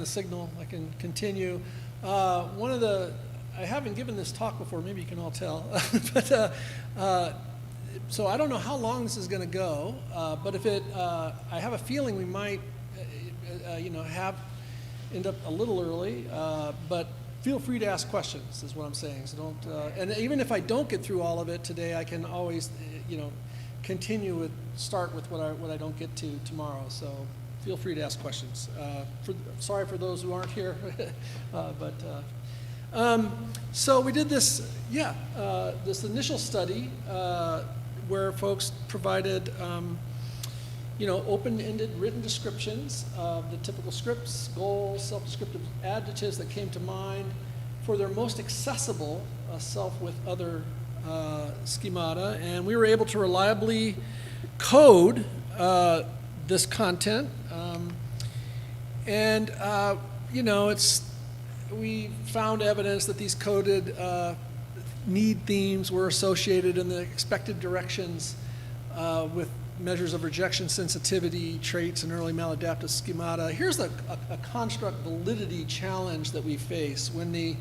the signal, I can continue. I haven't given this talk before, maybe you can all tell, but so I don't know how long this is going to go, but if I have a feeling we might, end up a little early, but feel free to ask questions, is what I'm saying. So don't, and even if I don't get through all of it today, I can always, start with what I don't get to tomorrow. So feel free to ask questions. Sorry for those who aren't here, so we did this, this initial study where folks provided, open-ended written descriptions of the typical scripts, goals, self-descriptive adjectives that came to mind for their most accessible self with other schemata, and we were able to reliably code this content, we found evidence that these coded need themes were associated in the expected directions with measures of rejection sensitivity, traits, and early maladaptive schemata. Here's a construct validity challenge that we face when the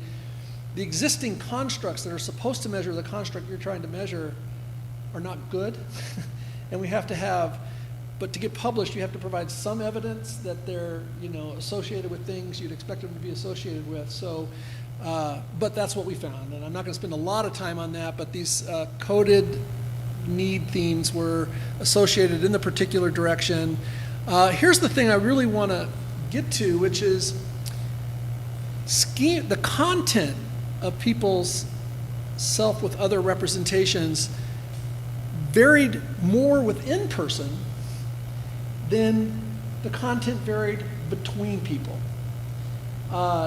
existing constructs that are supposed to measure the construct you're trying to measure are not good, and we have to have, but to get published, you have to provide some evidence that they're, associated with things you'd expect them to be associated with. So, but that's what we found, and I'm not going to spend a lot of time on that, but these coded need themes were associated in the particular direction. Here's the thing I really want to get to, which is the content of people's self with other representations varied more within person than the content varied between people.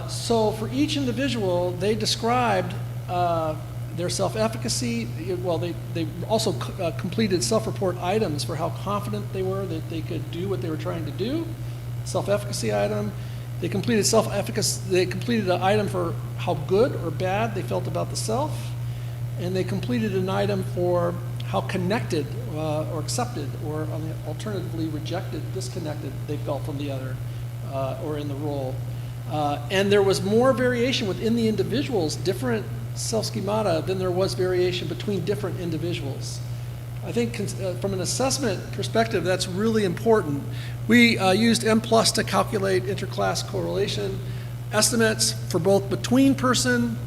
So for each individual, they described their self-efficacy. Well, they also completed self-report items for how confident they were that they could do what they were trying to do. Self-efficacy item. They completed self-efficacy. They completed an item for how good or bad they felt about the self, and they completed an item for how connected or accepted or alternatively rejected, disconnected they felt from the other or in the role. And there was more variation within the individuals, different self-schemata, than there was variation between different individuals. I think from an assessment perspective, that's really important. We used M+ to calculate interclass correlation estimates for both between person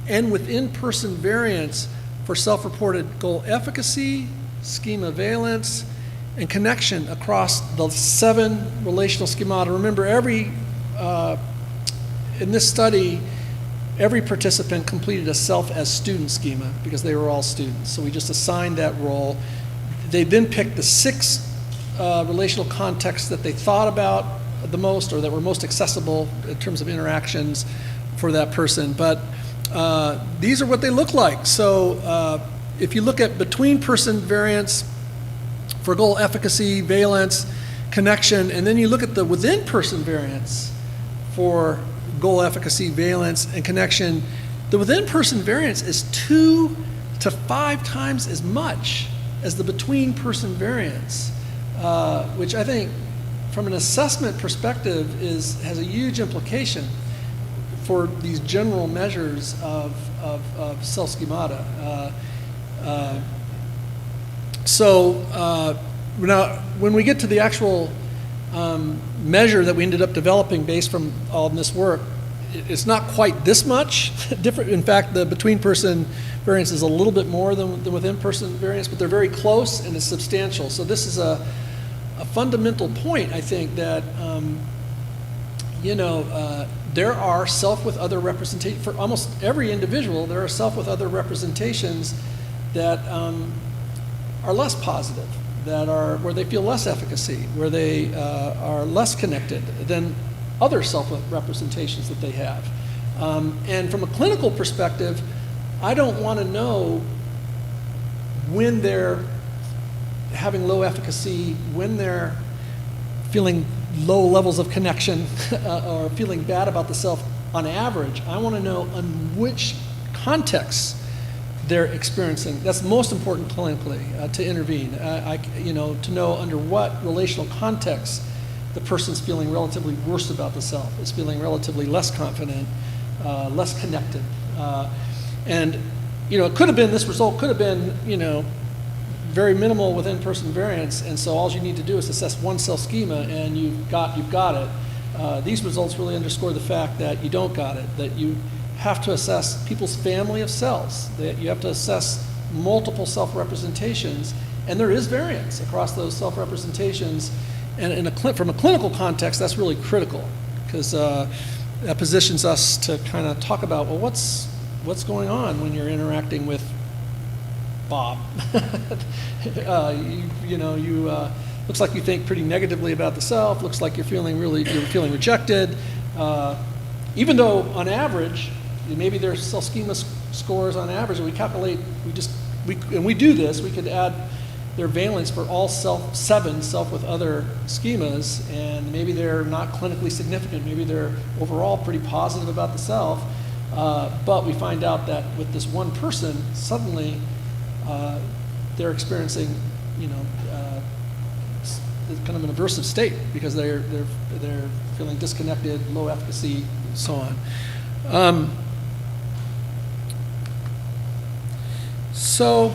and within person variance for self-reported goal efficacy, schema valence, and connection across the 7 relational schemata. Remember, in this study, every participant completed a self as student schema because they were all students. So we just assigned that role. They then picked the 6 relational contexts that they thought about the most or that were most accessible in terms of interactions for that person. But these are what they look like. So if you look at between person variance for goal efficacy, valence, connection, and then you look at the within person variance for goal efficacy, valence, and connection, the within person variance is 2 to 5 times as much as the between person variance, which I think from an assessment perspective has a huge implication for these general measures of self-schemata. Now when we get to the actual measure that we ended up developing based from all of this work, it's not quite this much different. In fact, the between person variance is a little bit more than the within person variance, but they're very close and it's substantial. So this is a fundamental point, I think, that there are self with other representations for almost every individual. There are self with other representations that are less positive, that are where they feel less efficacy, where they are less connected than other self-representations that they have. And from a clinical perspective, I don't want to know when they're having low efficacy, when they're feeling low levels of connection or feeling bad about the self on average. I want to know on which contexts they're experiencing. That's most important clinically to intervene. To know under what relational context the person's feeling relatively worse about the self, is feeling relatively less confident, less connected. And, it could have been, this result could have been, very minimal with in-person variance, and so all you need to do is assess one self schema and you've got it. These results really underscore the fact that you don't got it, that you have to assess people's family of selves, that you have to assess multiple self-representations, and there is variance across those self-representations, and from a clinical context, that's really critical, because that positions us to kind of talk about, well, what's going on when you're interacting with Bob? Looks like you think pretty negatively about the self. Looks like you're feeling rejected. Even though on average, maybe their self schema scores on average, and we calculate, we do this. We could add their valence for all seven self with other schemas, and maybe they're not clinically significant. Maybe they're overall pretty positive about the self. But we find out that with this one person, suddenly they're experiencing, kind of an aversive state because they're feeling disconnected, low efficacy, and so on. So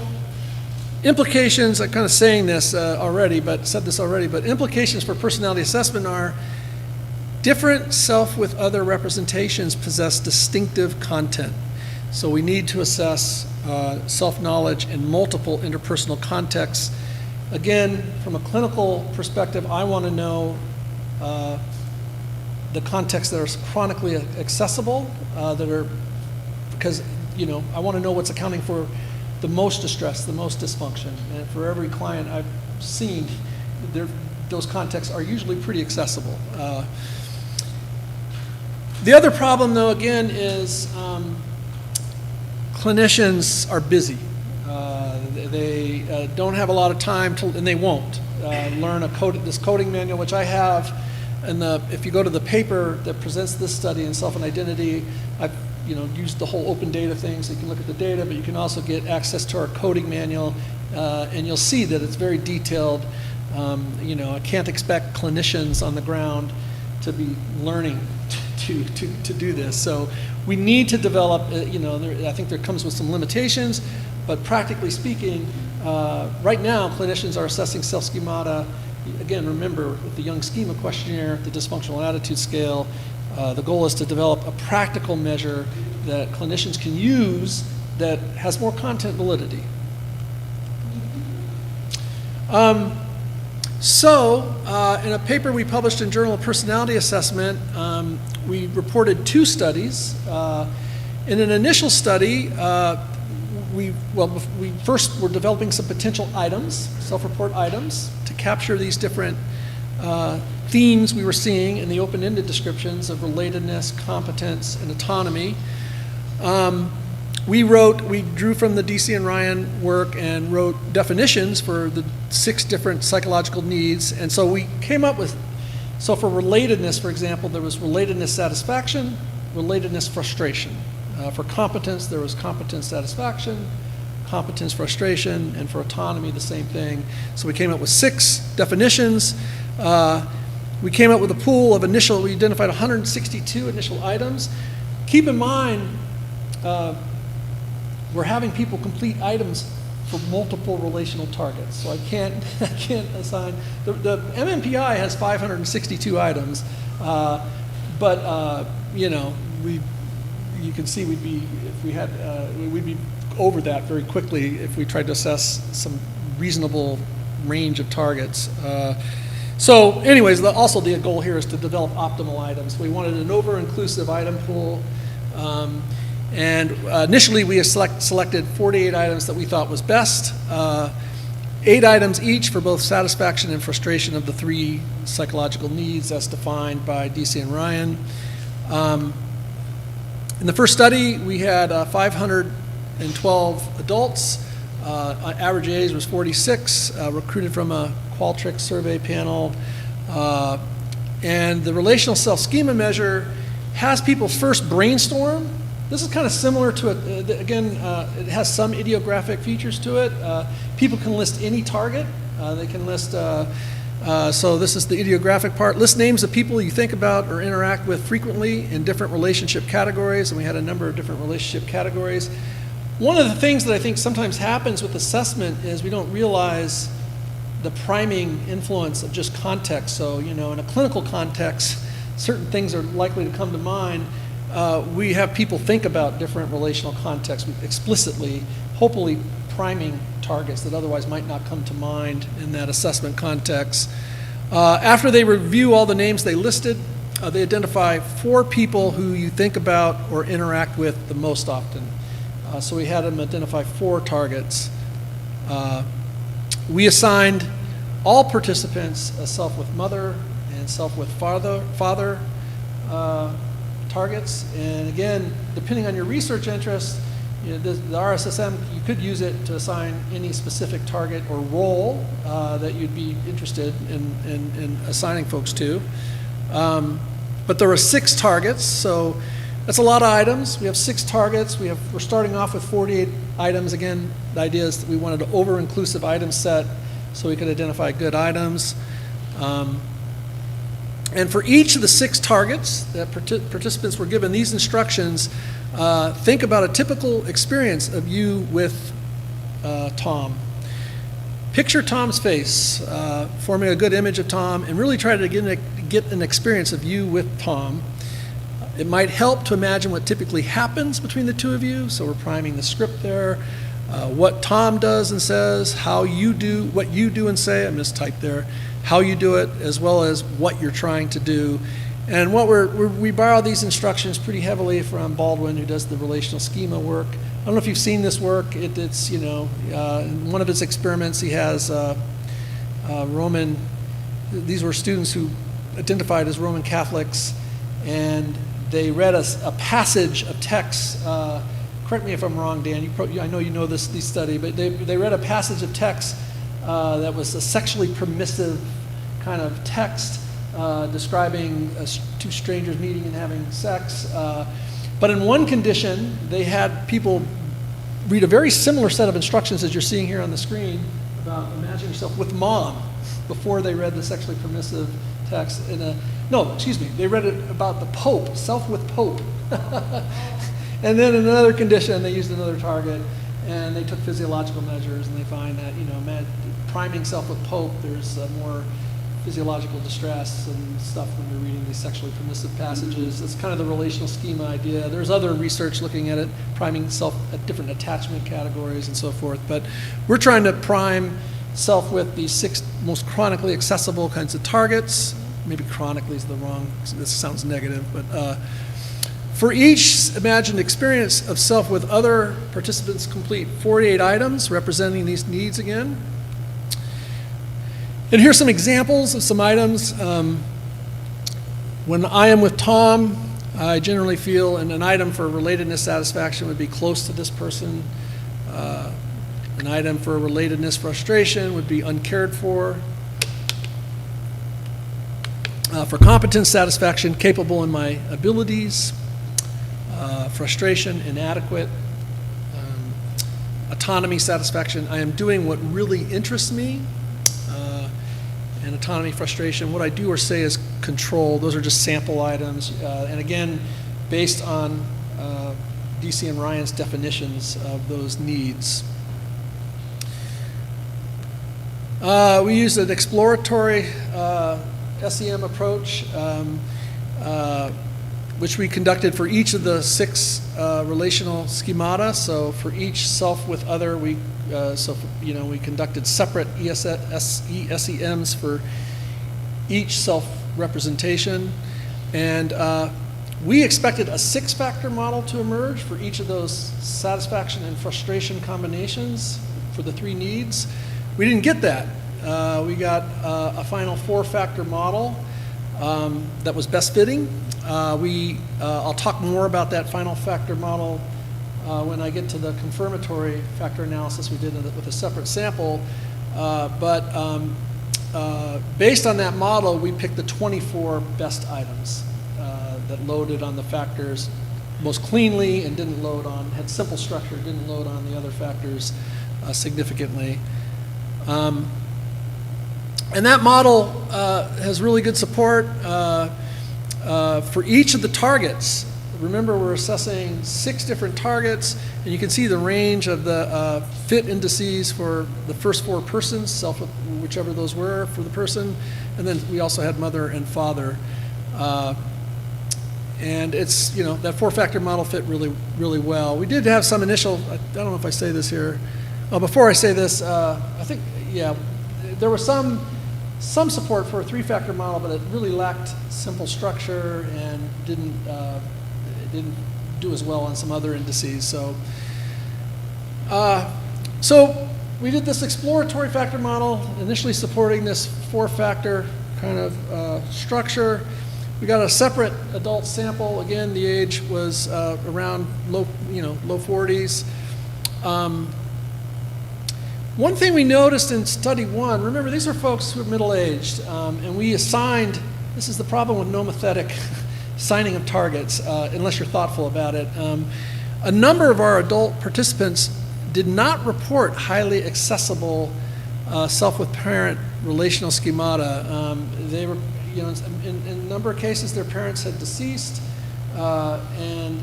implications, I'm kind of saying this already, but implications for personality assessment are different self with other representations possess distinctive content. So we need to assess self-knowledge in multiple interpersonal contexts. Again, from a clinical perspective, I want to know the contexts that are chronically accessible, because I want to know what's accounting for the most distress, the most dysfunction. And for every client I've seen, those contexts are usually pretty accessible. The other problem, though, again, is clinicians are busy. They don't have a lot of time to, and they won't learn this coding manual, which I have. And if you go to the paper that presents this study in self and identity, I've used the whole open data thing, so you can look at the data, but you can also get access to our coding manual, and you'll see that it's very detailed. I can't expect clinicians on the ground to be learning to do this. So we need to develop, I think there comes with some limitations, but practically speaking, right now clinicians are assessing self-schemata. Again, remember, with the Young Schema Questionnaire, the Dysfunctional Attitude Scale, the goal is to develop a practical measure that clinicians can use that has more content validity. In a paper we published in Journal of Personality Assessment, we reported two studies. In an initial study, we first were developing some potential items, self-report items, to capture these different themes we were seeing in the open-ended descriptions of relatedness, competence, and autonomy. We drew from the DC and Ryan work and wrote definitions for the 6 different psychological needs. And so we came up with, for relatedness, for example, there was relatedness satisfaction, relatedness frustration. For competence, there was competence satisfaction, competence frustration, and for autonomy, the same thing. So we came up with 6 definitions. We came up with a pool of we identified 162 initial items. Keep in mind, we're having people complete items for multiple relational targets. So I can't assign, the MMPI has 562 items, but you can see we'd be over that very quickly if we tried to assess some reasonable range of targets. So anyways, also the goal here is to develop optimal items. We wanted an over-inclusive item pool. And initially we selected 48 items that we thought was best, 8 items each for both satisfaction and frustration of the 3 psychological needs as defined by DC and Ryan. In the first study, we had 512 adults. Average age was 46, recruited from a Qualtrics survey panel. And the relational self-schema measure has people first brainstorm. This is kind of similar to it. Again, it has some idiographic features to it. People can list any target. They can list So this is the ideographic part. List names of people you think about or interact with frequently in different relationship categories, and we had a number of different relationship categories. One of the things that I think sometimes happens with assessment is we don't realize the priming influence of just context. So, in a clinical context, certain things are likely to come to mind. We have people think about different relational contexts explicitly, hopefully priming targets that otherwise might not come to mind in that assessment context. After they review all the names they listed, they identify 4 people who you think about or interact with the most often. So we had them identify 4 targets. We assigned all participants a self with mother and self with father targets. And again, depending on your research interest, the RSSM, you could use it to assign any specific target or role that you'd be interested in assigning folks to. But there were 6 targets, so that's a lot of items. We have 6 targets. We're starting off with 48 items. Again, the idea is that we wanted an over-inclusive item set so we could identify good items. And for each of the 6 targets that participants were given these instructions, think about a typical experience of you with Tom. Picture Tom's face, forming a good image of Tom, and really try to get an experience of you with Tom. It might help to imagine what typically happens between the two of you, so we're priming the script there. What Tom does and says, how you do, what you do and say, I mistyped there, how you do it, as well as what you're trying to do. And we borrow these instructions pretty heavily from Baldwin, who does the relational schema work. I don't know if you've seen this work. It's in one of his experiments, he has these were students who identified as Roman Catholics, and they read a passage of text. Correct me if I'm wrong, Dan. I know you know this study, but they read a passage of text that was a sexually permissive kind of text describing 2 strangers meeting and having sex. But in one condition, they had people read a very similar set of instructions as you're seeing here on the screen about imagine yourself with mom before they read the sexually permissive text. They read it about the Pope, self with Pope. And then in another condition, they used another target, and they took physiological measures, and they find that, priming self with Pope, there's more physiological distress and stuff when you're reading these sexually permissive passages. It's kind of the relational schema idea. There's other research looking at it, priming self at different attachment categories and so forth. But we're trying to prime self with the 6 most chronically accessible kinds of targets. Maybe chronically is the wrong, this sounds negative, but for each imagined experience of self with other participants, complete 48 items representing these needs again. And here's some examples of some items. When I am with Tom, I generally feel, and an item for relatedness satisfaction would be close to this person. An item for relatedness frustration would be uncared for. For competence satisfaction, capable in my abilities. Frustration, inadequate. Autonomy satisfaction, I am doing what really interests me. And autonomy, frustration, what I do or say is control. Those are just sample items. And again, based on DC and Ryan's definitions of those needs. We used an exploratory SEM approach, which we conducted for each of the 6 relational schemata. So for each self with other, we conducted separate ESEMs for each self-representation. And we expected a 6-factor model to emerge for each of those satisfaction and frustration combinations for the 3 needs. We didn't get that. We got a final 4-factor model that was best fitting. I'll talk more about that final factor model when I get to the confirmatory factor analysis we did with a separate sample. But based on that model, we picked the 24 best items that loaded on the factors most cleanly and had simple structure, didn't load on the other factors significantly. And that model has really good support for each of the targets. Remember, we're assessing 6 different targets, and you can see the range of the fit indices for the first 4 persons, self, whichever those were for the person, and then we also had mother and father. And it's, that 4-factor model fit really, really well. We did have some initial, I don't know if I say this here. Oh, before I say this, I think, there was some support for a 3-factor model, but it really lacked simple structure and didn't do as well on some other indices. So we did this exploratory factor model, initially supporting this 4-factor kind of structure. We got a separate adult sample. Again, the age was around low 40s. One thing we noticed in study 1, remember these are folks who are middle-aged, and we assigned, this is the problem with nomothetic signing of targets, unless you're thoughtful about it. A number of our adult participants did not report highly accessible self with parent relational schemata. They were, in a number of cases, their parents had deceased, and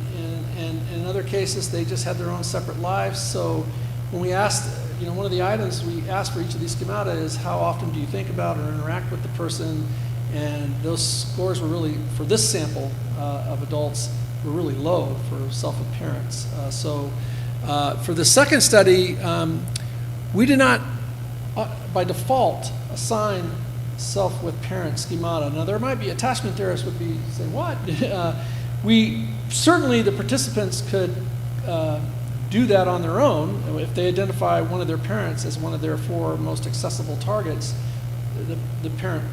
in other cases, they just had their own separate lives. So when we asked, one of the items we asked for each of these schemata is how often do you think about or interact with the person, and those scores were really, for this sample of adults, were really low for self with parents. So for the second study, we did not, by default, assign self with parent schemata. Now there might be attachment theorists would be saying, what? We certainly, the participants could do that on their own. If they identify one of their parents as one of their 4 most accessible targets, the parent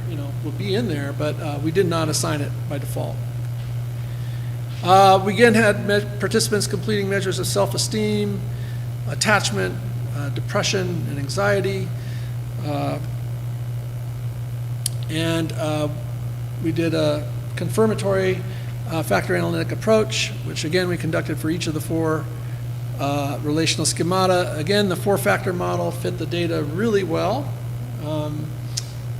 will be in there, but we did not assign it by default. We again had participants completing measures of self-esteem, attachment, depression, and anxiety. And we did a confirmatory factor analytic approach, which again we conducted for each of the 4 relational schemata. Again, the 4-factor model fit the data really well.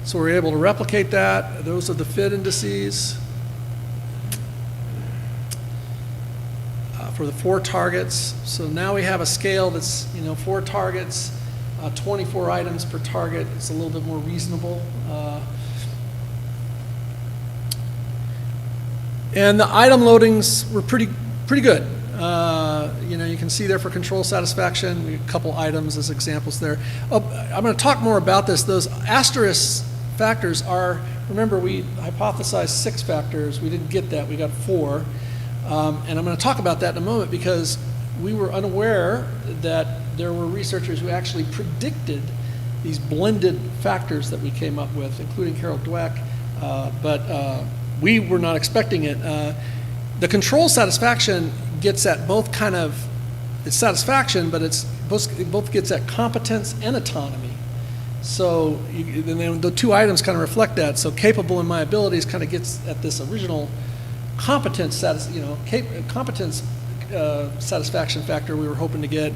So we're able to replicate that. Those are the fit indices for the 4 targets. So now we have a scale that's 4 targets, 24 items per target. It's a little bit more reasonable. And the item loadings were pretty good. You can see there for control satisfaction, we have a couple items as examples there. Oh, I'm going to talk more about this. Those asterisk factors are, remember we hypothesized 6 factors. We didn't get that, we got 4. And I'm going to talk about that in a moment because we were unaware that there were researchers who actually predicted these blended factors that we came up with, including Carol Dweck, but we were not expecting it. The control satisfaction gets at both kind of, it's satisfaction, but it both gets at competence and autonomy. So then the 2 items kind of reflect that. So capable in my abilities kind of gets at this original competence satisfaction factor we were hoping to get,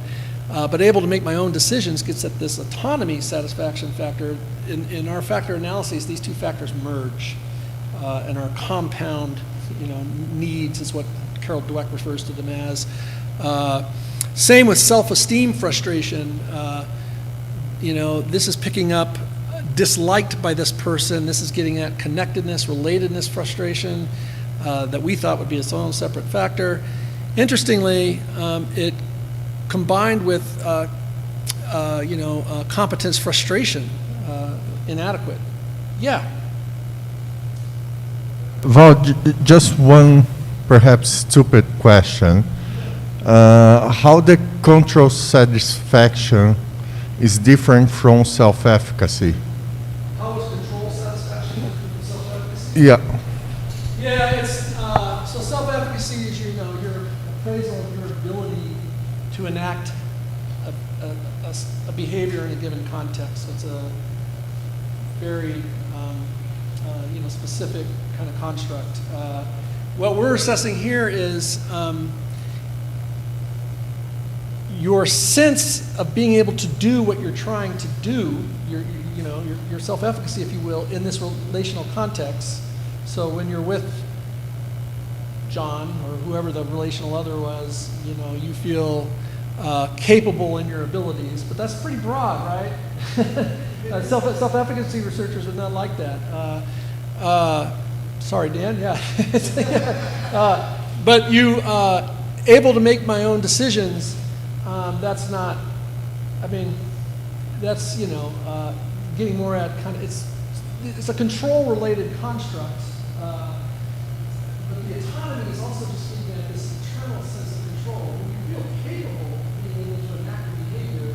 but able to make my own decisions gets at this autonomy satisfaction factor. In our factor analyses, these 2 factors merge and are compound, needs is what Carol Dweck refers to them as. Same with self-esteem frustration. This is picking up disliked by this person. This is getting at connectedness, relatedness frustration that we thought would be its own separate factor. Interestingly, it combined with competence frustration, inadequate. Yeah. Val, just one perhaps stupid question. How the control satisfaction is different from self-efficacy? How is control satisfaction different from self-efficacy? Yeah. Yeah, it's so self-efficacy is your appraisal of your ability to enact a behavior in a given context. So it's a very specific kind of construct. What we're assessing here is your sense of being able to do what you're trying to do, your self-efficacy, if you will, in this relational context. So when you're with John or whoever the relational other was, you feel capable in your abilities, but that's pretty broad, right? Self-efficacy researchers would not like that. Sorry, Dan, yeah. But you able to make my own decisions, that's not, that's, getting more at kind of, it's a control-related construct. But the autonomy is also just getting at this internal sense of control. When you feel capable of being able to enact behavior,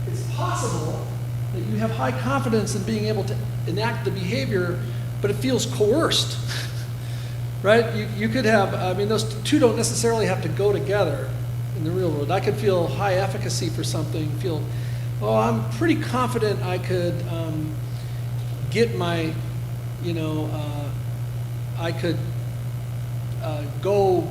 it's possible that you have high confidence in being able to enact the behavior, but it feels coerced, right? You could have, those two don't necessarily have to go together in the real world. I could feel high efficacy for something, I'm pretty confident I could get my, I could go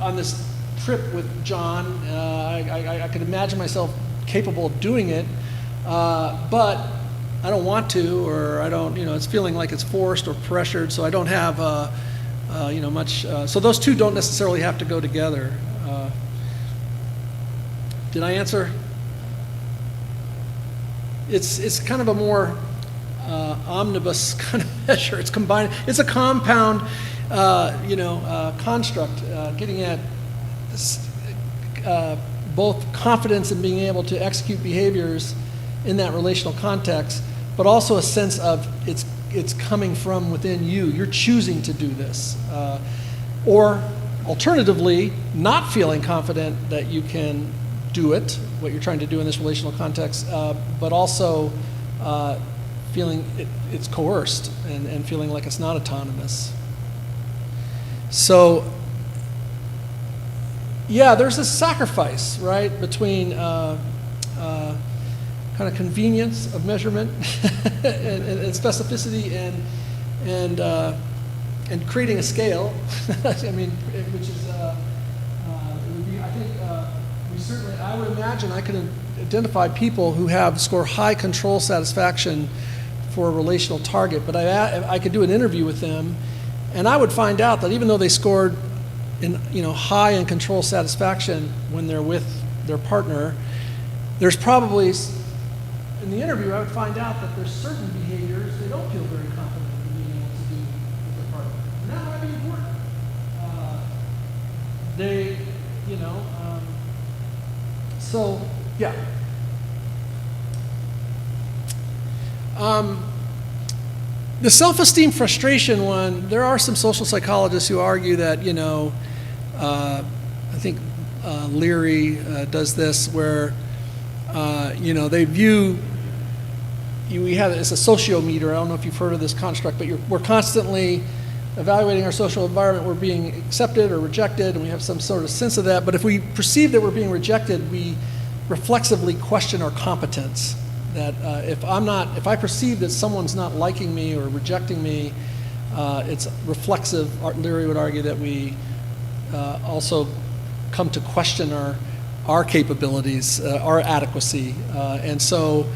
on this trip with John. I could imagine myself capable of doing it, but I don't want to, or I don't, it's feeling like it's forced or pressured, so I don't have, much. So those two don't necessarily have to go together. Did I answer? It's kind of a more omnibus kind of measure. It's combined. It's a compound, construct, getting at both confidence in being able to execute behaviors in that relational context, but also a sense of it's coming from within you. You're choosing to do this, or alternatively, not feeling confident that you can do it, what you're trying to do in this relational context, but also feeling it's coerced and feeling like it's not autonomous. So, yeah, there's a sacrifice, right, between kind of convenience of measurement and specificity and creating a scale. Which is, I would imagine I could identify people who score high control satisfaction for a relational target, but I could do an interview with them, and I would find out that even though they scored high in control satisfaction when they're with their partner, there's probably, in the interview, I would find out that there's certain behaviors they don't feel very confident in being able to do with their partner. And that might be important. So, yeah. The self-esteem frustration one, there are some social psychologists who argue that, I think Leary does this, where, they view, we have, it's a sociometer, I don't know if you've heard of this construct, but we're constantly evaluating our social environment. We're being accepted or rejected, and we have some sort of sense of that, but if we perceive that we're being rejected, we reflexively question our competence. That if I perceive that someone's not liking me or rejecting me, it's reflexive. Leary would argue that we also come to question our capabilities, our adequacy. And so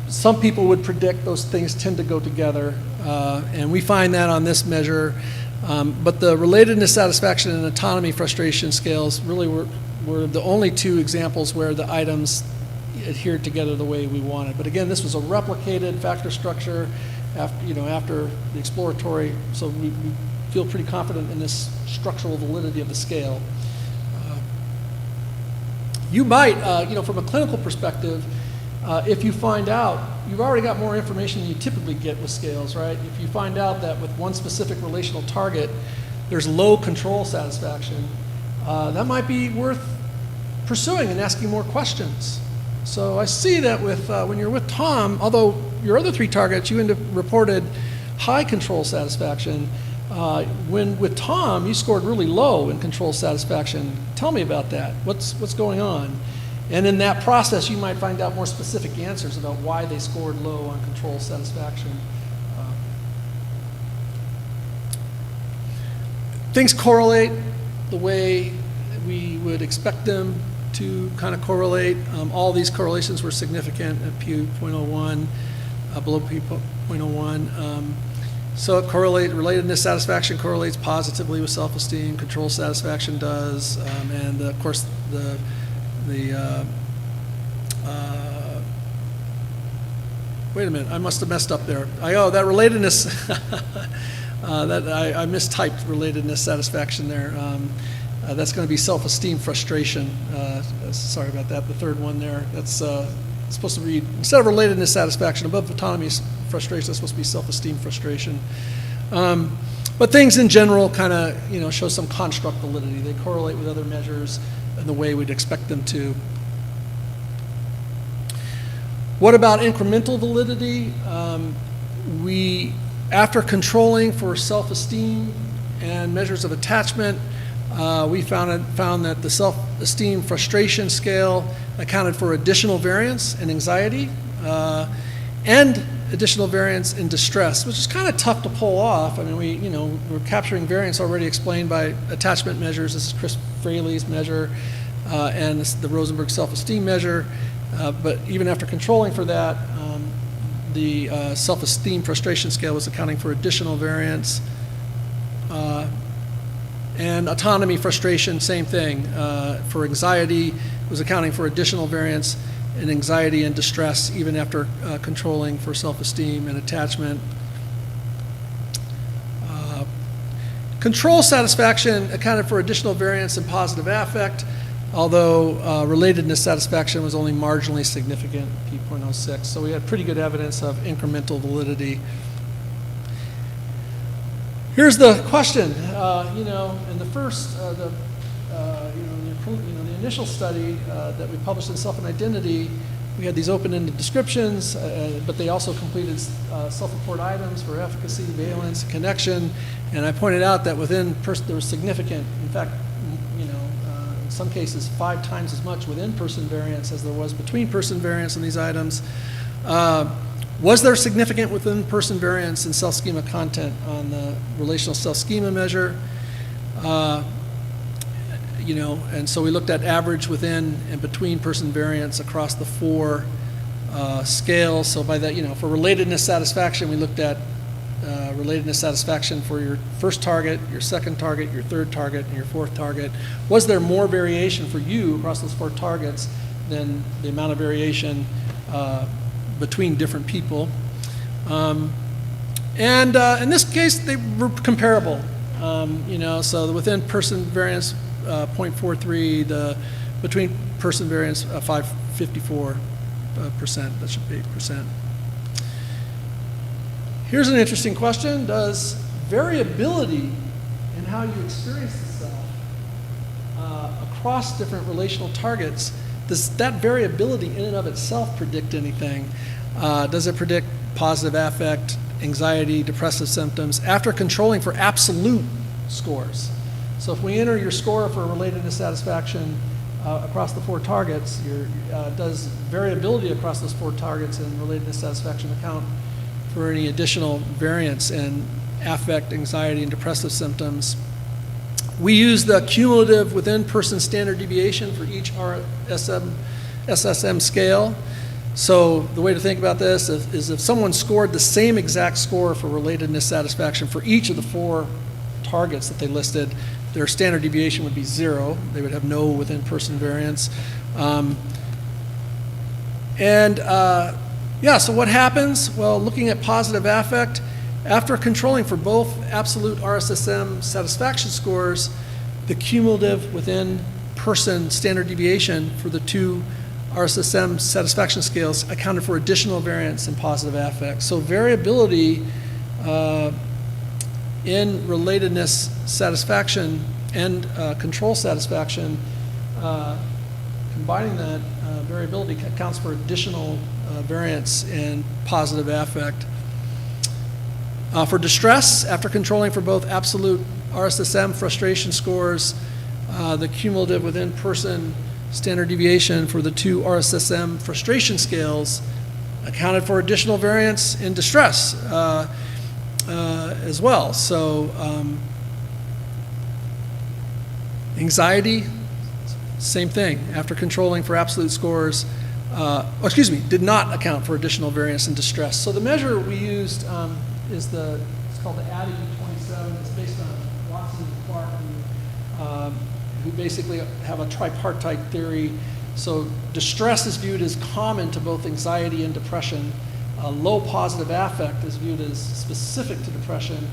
some people would predict those things tend to go together, and we find that on this measure. But the relatedness, satisfaction, and autonomy frustration scales really were the only two examples where the items adhered together the way we wanted. But again, this was a replicated factor structure after the exploratory, so we feel pretty confident in this structural validity of the scale. You might, from a clinical perspective, if you find out, you've already got more information than you typically get with scales, right? If you find out that with one specific relational target, there's low control satisfaction, that might be worth pursuing and asking more questions. So I see that with when you're with Tom, although your other three targets, you reported high control satisfaction. When with Tom, you scored really low in control satisfaction. Tell me about that. What's going on? And in that process, you might find out more specific answers about why they scored low on control satisfaction. Things correlate the way we would expect them two kind of correlate. All these correlations were significant at P.01, below P.01. So it relatedness satisfaction correlates positively with self-esteem, control satisfaction does, and of course wait a minute, I must have messed up there. That relatedness, I mistyped relatedness satisfaction there. That's going to be self-esteem frustration. Sorry about that, the third one there. That's supposed to read, instead of relatedness satisfaction, above autonomy frustration, that's supposed to be self-esteem frustration. But things in general kind of, show some construct validity. They correlate with other measures in the way we'd expect them to. What about incremental validity? After controlling for self-esteem and measures of attachment, we found that the self-esteem frustration scale accounted for additional variance in anxiety and additional variance in distress, which is kind of tough to pull off. I mean, we're capturing variance already explained by attachment measures. This is Chris Fraley's measure, and this is the Rosenberg self-esteem measure. But even after controlling for that, the self-esteem frustration scale was accounting for additional variance. And autonomy frustration, same thing. For anxiety, was accounting for additional variance in anxiety and distress, even after controlling for self-esteem and attachment. Control satisfaction accounted for additional variance in positive affect, although relatedness satisfaction was only marginally significant, P.06. So we had pretty good evidence of incremental validity. Here's the question. In the first, the initial study that we published in Self and Identity, we had these open-ended descriptions, but they also completed self-report items for efficacy, valence, connection, and I pointed out that within there was significant, in fact, in some cases 5 times as much within-person variance as there was between-person variance in these items. Was there significant within-person variance in self-schema content on the relational self-schema measure? And so we looked at average within and between-person variance across the 4 scales. So by that, for relatedness satisfaction, we looked at relatedness satisfaction for your first target, your second target, your third target, and your fourth target. Was there more variation for you across those 4 targets than the amount of variation between different people? And in this case, they were comparable. So the within-person variance 0.43, the between-person variance 554%. That should be 8%. Here's an interesting question. Does variability in how you experience the self across different relational targets, does that variability in and of itself predict anything? Does it predict positive affect, anxiety, depressive symptoms after controlling for absolute scores? So if we enter your score for relatedness satisfaction across the 4 targets, does variability across those 4 targets in relatedness satisfaction account for any additional variance in affect, anxiety, and depressive symptoms? We use the cumulative within-person standard deviation for each SSM scale. So the way to think about this is if someone scored the same exact score for relatedness satisfaction for each of the 4 targets that they listed, their standard deviation would be 0. They would have no within-person variance. So what happens? Well, looking at positive affect, after controlling for both absolute RSSM satisfaction scores, the cumulative within-person standard deviation for the 2 RSSM satisfaction scales accounted for additional variance in positive affect. So variability in relatedness satisfaction and control satisfaction, combining that variability accounts for additional variance in positive affect. For distress, after controlling for both absolute RSSM frustration scores, the cumulative within-person standard deviation for the 2 RSSM frustration scales accounted for additional variance in distress as well. So anxiety, Same thing. After controlling for absolute scores, did not account for additional variance and distress. So the measure we used it's called the ADDIE 27. It's based on Watson and Clark, who basically have a tripartite theory. So distress is viewed as common to both anxiety and depression. Low positive affect is viewed as specific to depression.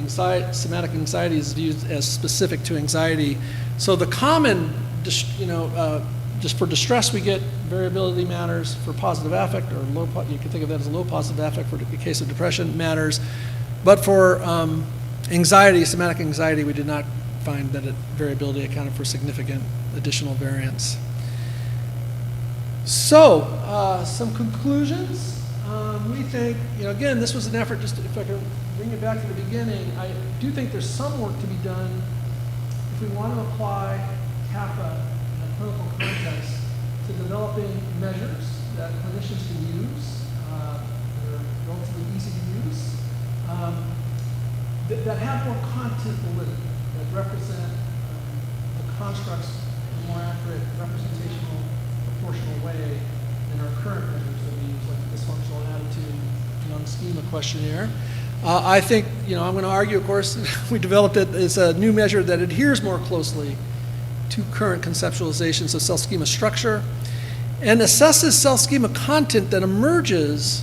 Somatic anxiety is viewed as specific to anxiety. So the common, just for distress, we get variability matters. For positive affect, or you can think of that as a low positive affect for the case of depression, matters. But for anxiety, somatic anxiety, we did not find that variability accounted for significant additional variance. So, some conclusions. We think, again, this was an effort, just if I could bring it back to the beginning, I do think there's some work to be done if we want to apply CAPA in a clinical context to developing measures that clinicians can use, that are relatively easy to use, that have more content validity, that represent the constructs in a more accurate representational, proportional way than our current measures that we use, like the dysfunctional attitude, Young schema questionnaire. I think, I'm going to argue, of course, we developed it as a new measure that adheres more closely to current conceptualizations of self-schema structure and assesses self-schema content that emerges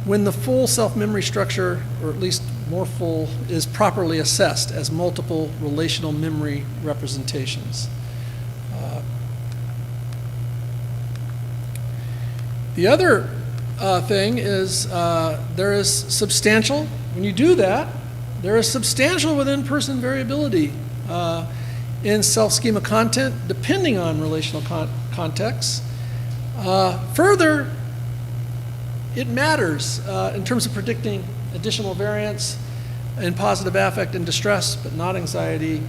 when the full self-memory structure, or at least more full, is properly assessed as multiple relational memory representations. The other thing is there is substantial, when you do that, there is substantial within-person variability in self-schema content depending on relational contexts. Further, it matters in terms of predicting additional variance in positive affect and distress, but not anxiety.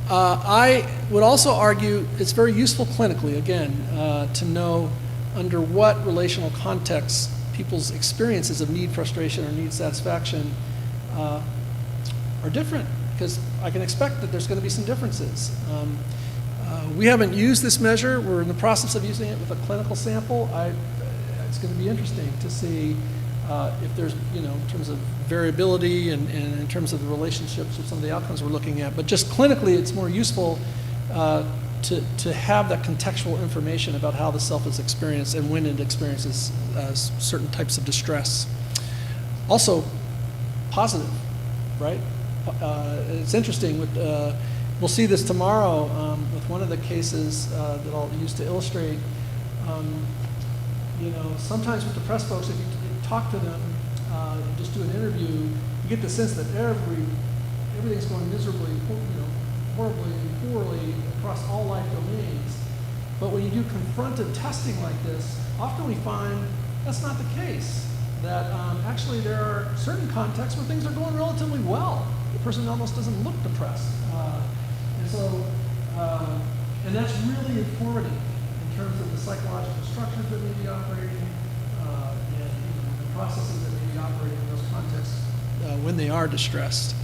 I would also argue it's very useful clinically, again, to know under what relational contexts people's experiences of need frustration or need satisfaction are different, because I can expect that there's going to be some differences. We haven't used this measure. We're in the process of using it with a clinical sample. It's going to be interesting to see if there's, in terms of variability and in terms of the relationships with some of the outcomes we're looking at. But just clinically, it's more useful to have that contextual information about how the self is experienced and when it experiences certain types of distress. Also, positive, right? It's interesting. We'll see this tomorrow with one of the cases that I'll use to illustrate. Sometimes with depressed folks, if you talk to them, just do an interview, you get the sense that everything's going miserably, horribly and poorly across all life domains. But when you do confrontive testing like this, often we find that's not the case. That actually there are certain contexts where things are going relatively well. The person almost doesn't look depressed. And that's really informative in terms of the psychological structures that may be operating and the processes that may be operating in those contexts when they are distressed.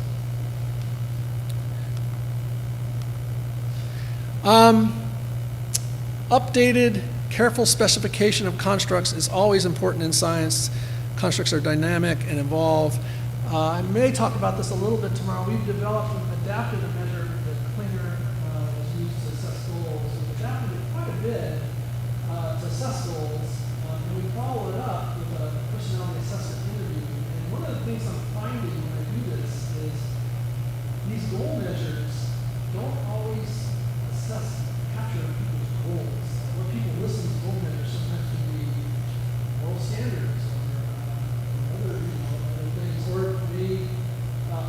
Updated, careful specification of constructs is always important in science. Constructs are dynamic and evolve. I may talk about this a little bit tomorrow. We've developed an adapted measure that Klinger has used to assess goals. We've adapted it quite a bit to assess goals, and we follow it up with a personality assessment interview. And one of the things I'm finding when I do this is these goal measures don't always capture people's goals. What people listen to goal measures sometimes can be moral standards or other things, or may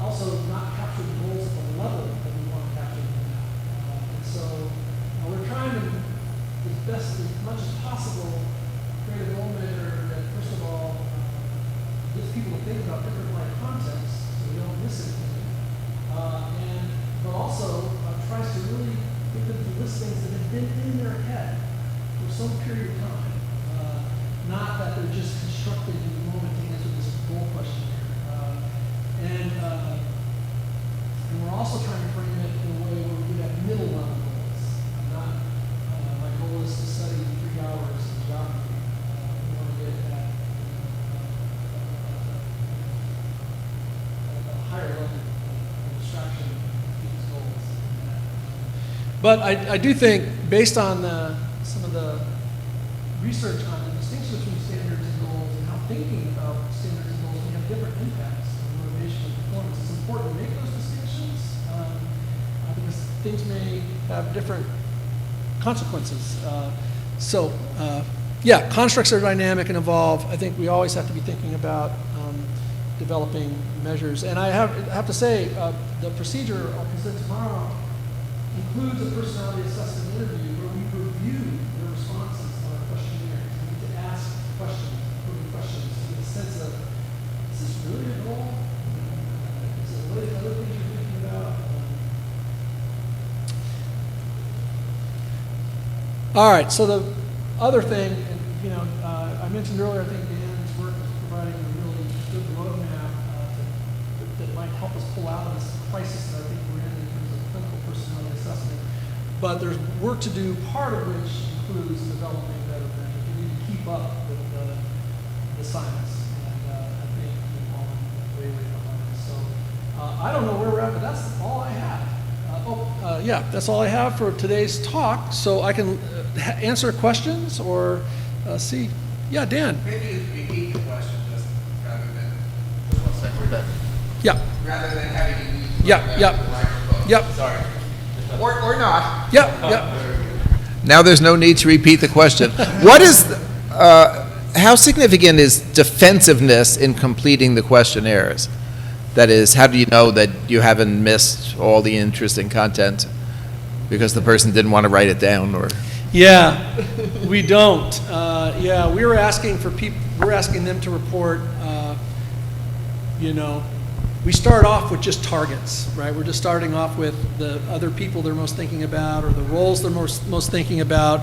also not capture the goals at the level that we want to capture them at. And so we're trying to, as much as possible, create a goal measure that, first of all, gets people to think about different life contexts so we don't miss anything, but also tries to really get them to list things that have been in their head for some period of time, not that they're just constructed in the moment to answer this goal questionnaire. And we're also trying to frame it in a way where we do have middle level goals, not But I do think, based on some of the research on the distinction between standards and goals and how thinking about standards and goals can have different impacts on motivation and performance, it's important to make those distinctions because things may have different consequences. Yeah, constructs are dynamic and evolve. I think we always have to be thinking about developing measures. And I have to say, the procedure I'll present tomorrow includes a personality assessment interview where we review the responses to our questionnaire. We need to ask questions, important questions, to get a sense of, is this really a goal? Is it related to other things you're thinking about? All right, so the other thing, and, I mentioned earlier, I think Dan's work is providing a really good roadmap that might help us pull out of this crisis that I think we're in terms of clinical personality assessment. But there's work to do, part of which includes developing better measures. We need to keep up with the science, and I think we've fallen way behind. So I don't know where we're at, but that's all I have. Yeah, that's all I have for today's talk. So I can answer questions or see. Yeah, Dan. Maybe repeat the question just rather than just 1 second. Yeah. Rather than having you Yeah. Yep. Sorry. Or not. Yeah. Now there's no need to repeat the question. What is, how significant is defensiveness in completing the questionnaires? That is, how do you know that you haven't missed all the interesting content because the person didn't want to write it down or? Yeah, we don't. Yeah, we were asking for people. We're asking them to report. We start off with just targets, right? We're just starting off with the other people they're most thinking about, or the roles they're most thinking about.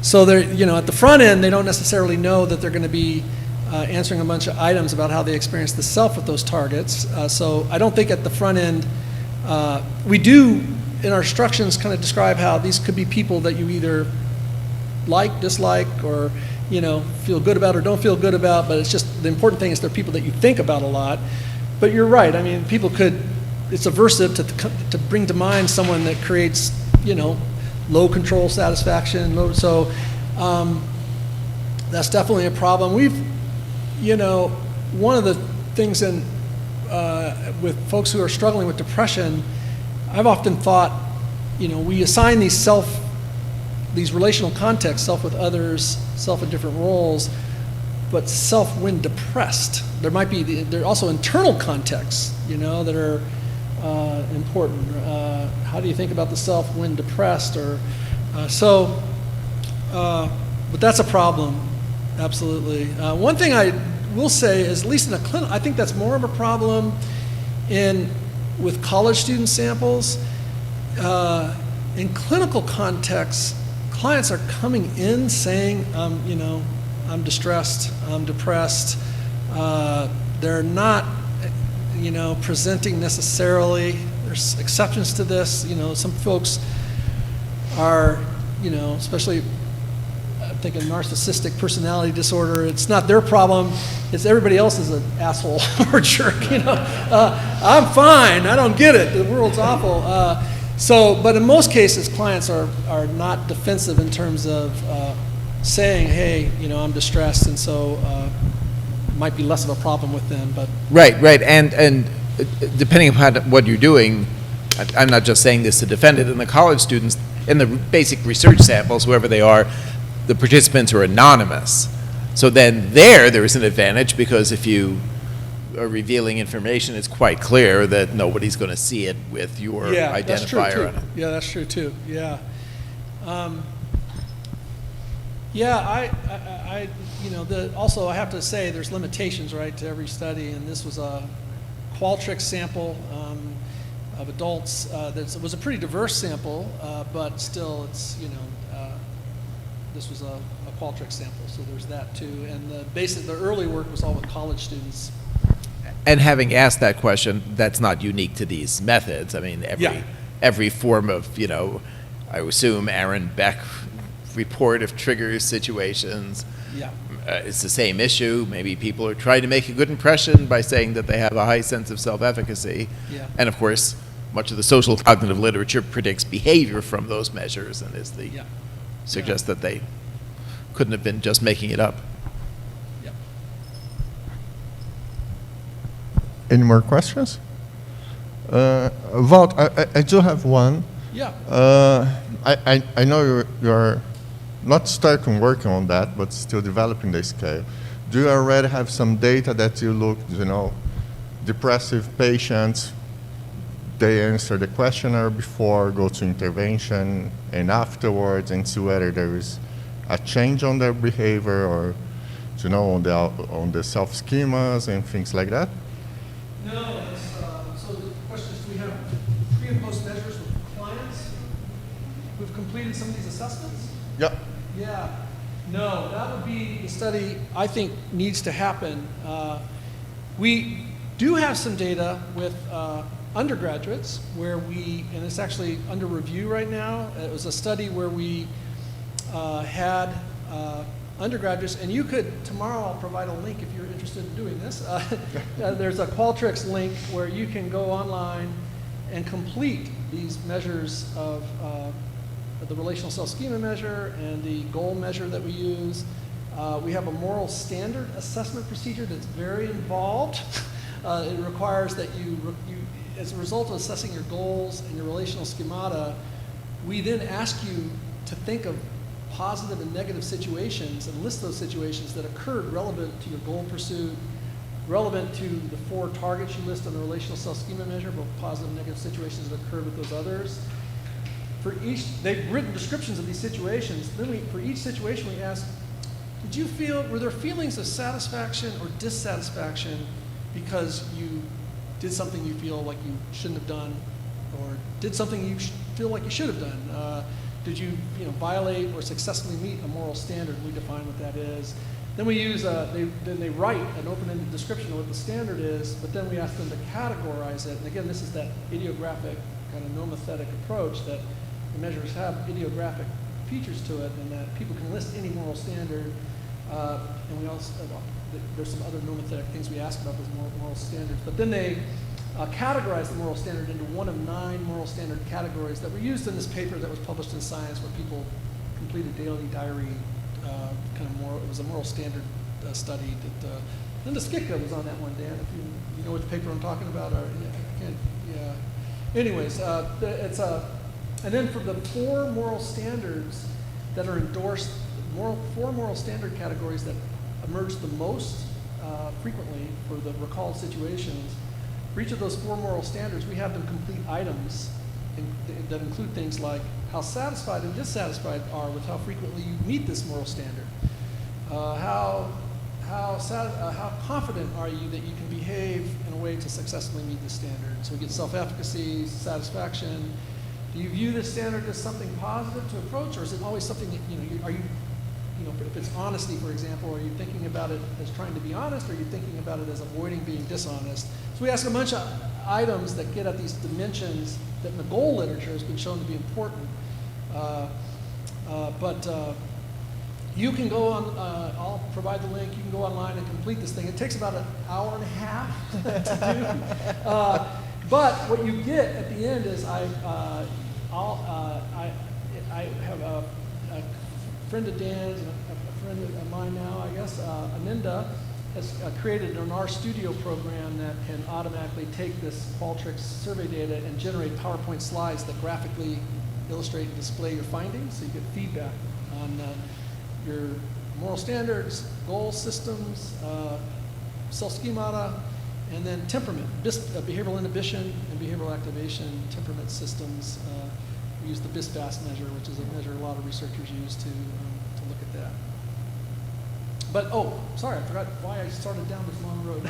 So they're, at the front end, they don't necessarily know that they're going to be answering a bunch of items about how they experience the self with those targets. So I don't think at the front end we do in our instructions kind of describe how these could be people that you either like, dislike, or feel good about or don't feel good about. But it's just the important thing is they're people that you think about a lot. But you're right. I mean, people could. It's aversive to bring to mind someone that creates low control satisfaction. So that's definitely a problem. We've one of the things with folks who are struggling with depression, I've often thought, we assign these relational contexts, self with others, self in different roles, but self when depressed. There might be, there are also internal contexts, that are important. How do you think about the self when depressed? But that's a problem, absolutely. One thing I will say is, at least in a clinic, I think that's more of a problem with college student samples. In clinical contexts, clients are coming in saying, I'm distressed, I'm depressed. They're not, presenting necessarily. There's exceptions to this. Some folks are, especially I'm thinking narcissistic personality disorder. It's not their problem. It's everybody else is an asshole or jerk. I'm fine. I don't get it. The world's awful. But in most cases, clients are not defensive in terms of saying, hey, I'm distressed, and so might be less of a problem with them. But Right, and depending upon what you're doing, I'm not just saying this to defend it. In the college students, in the basic research samples, whoever they are, the participants are anonymous. So then there is an advantage, because if you are revealing information, it's quite clear that nobody's going to see it with your identifier on it. Yeah, that's true too. Yeah. Also I have to say there's limitations, right, to every study, and this was a Qualtrics sample of adults. It was a pretty diverse sample, but still, it's this was a Qualtrics sample, so there's that too. And the early work was all with college students. And having asked that question, that's not unique to these methods. I mean, every form of, I assume Aaron Beck report of triggers situations. Yeah. It's the same issue. Maybe people are trying to make a good impression by saying that they have a high sense of self-efficacy. Yeah. And of course, much of the social cognitive literature predicts behavior from those measures, and is the Yeah. suggests that they couldn't have been just making it up. Yep. Any more questions? Walt, I do have one. Yeah. I know you're not starting working on that, but still developing the scale. Do you already have some data that you looked, depressive patients, they answer the questionnaire before, go to intervention, and afterwards, and see whether there is a change on their behavior or, on the self-schemas and things like that? No, so the question is, do we have pre and post measures with clients who've completed some of these assessments? Yeah. Yeah. No, that would be the study I think needs to happen. We do have some data with undergraduates where and it's actually under review right now. It was a study where we had undergraduates, and tomorrow I'll provide a link if you're interested in doing this. There's a Qualtrics link where you can go online and complete these measures of the relational self-schema measure and the goal measure that we use. We have a moral standard assessment procedure that's very involved. It requires that you, as a result of assessing your goals and your relational schemata, we then ask you to think of positive and negative situations and list those situations that occurred relevant to your goal pursuit, relevant to the 4 targets you list on the relational self-schema measure, both positive and negative situations that occurred with those others. For each, they've written descriptions of these situations. Then for each situation we ask, were there feelings of satisfaction or dissatisfaction because you did something you feel like you shouldn't have done, or did something you feel like you should have done? Did you violate or successfully meet a moral standard? We define what that is. Then we use, then they write an open-ended description of what the standard is, but then we ask them to categorize it. And again, this is that ideographic kind of nomothetic approach that the measures have ideographic features to it, and that people can list any moral standard. And we also, there's some other nomothetic things we ask about those moral standards. But then they categorize the moral standard into one of 9 moral standard categories that were used in this paper that was published in Science, where people completed daily diary it was a moral standard study that Linda Skicka was on that one, Dan, if you know which paper I'm talking about. Or, yeah. Anyways, and then for the 4 moral standards that are endorsed, 4 moral standard categories that emerge the most frequently for the recalled situations, for each of those 4 moral standards, we have them complete items that include things like how satisfied and dissatisfied are with how frequently you meet this moral standard. How confident are you that you can behave in a way to successfully meet the standard? So we get self-efficacy, satisfaction. Do you view this standard as something positive to approach, or is it always something that, if it's honesty, for example, are you thinking about it as trying to be honest, or are you thinking about it as avoiding being dishonest? So we ask a bunch of items that get at these dimensions that in the goal literature has been shown to be important. You can go on, I'll provide the link, you can go online and complete this thing. It takes about an hour and a half to do. But what you get at the end is I have a friend of Dan's, and a friend of mine now, I guess, Ananda, has created an RStudio program that can automatically take this Qualtrics survey data and generate PowerPoint slides that graphically illustrate and display your findings, so you get feedback on your moral standards, goal systems, self-schemata, and then temperament, behavioral inhibition and behavioral activation temperament systems. We use the BISBAS measure, which is a measure a lot of researchers use to look at that. But, sorry, I forgot why I started down this long road.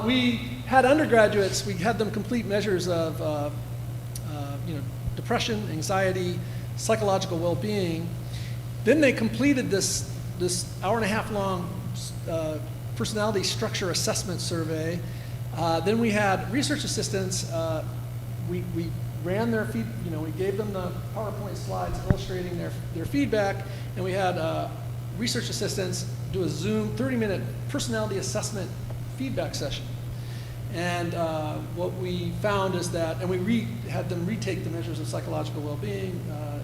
We had undergraduates, we had them complete measures of depression, anxiety, psychological well-being. Then they completed this hour and a half long personality structure assessment survey. Then we had research assistants. We ran their we gave them the PowerPoint slides illustrating their feedback, and we had research assistants do a Zoom 30-minute personality assessment feedback session. And what we found is that, and we had them retake the measures of psychological well-being,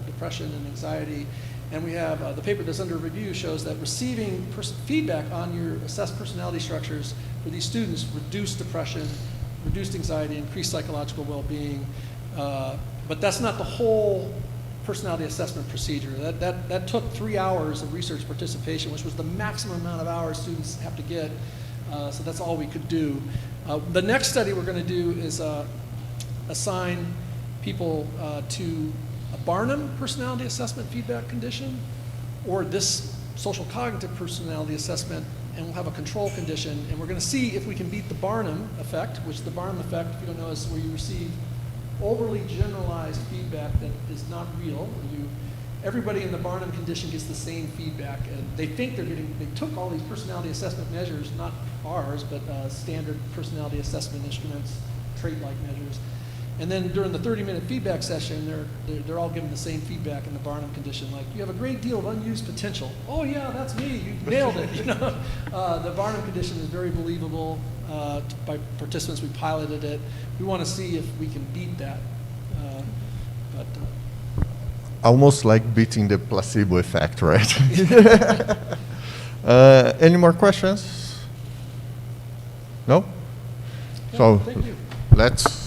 depression and anxiety, and we have, the paper that's under review shows that receiving feedback on your assessed personality structures for these students reduced depression, reduced anxiety, increased psychological well-being, but that's not the whole personality assessment procedure. That took 3 hours of research participation, which was the maximum amount of hours students have to get, so that's all we could do. The next study we're going to do is assign people to a Barnum personality assessment feedback condition, or this social cognitive personality assessment, and we'll have a control condition, and we're going to see if we can beat the Barnum effect, which the Barnum effect, if you don't know, is where you receive overly generalized feedback that is not real. Everybody in the Barnum condition gets the same feedback, and they think they took all these personality assessment measures, not ours, but standard personality assessment instruments, trait-like measures. And then during the 30-minute feedback session, they're all given the same feedback in the Barnum condition, like, you have a great deal of unused potential. Oh yeah, that's me, you nailed it. The Barnum condition is very believable by participants. We piloted it. We want to see if we can beat that. Almost like beating the placebo effect, right? Any more questions? No? Yeah, So thank you. let's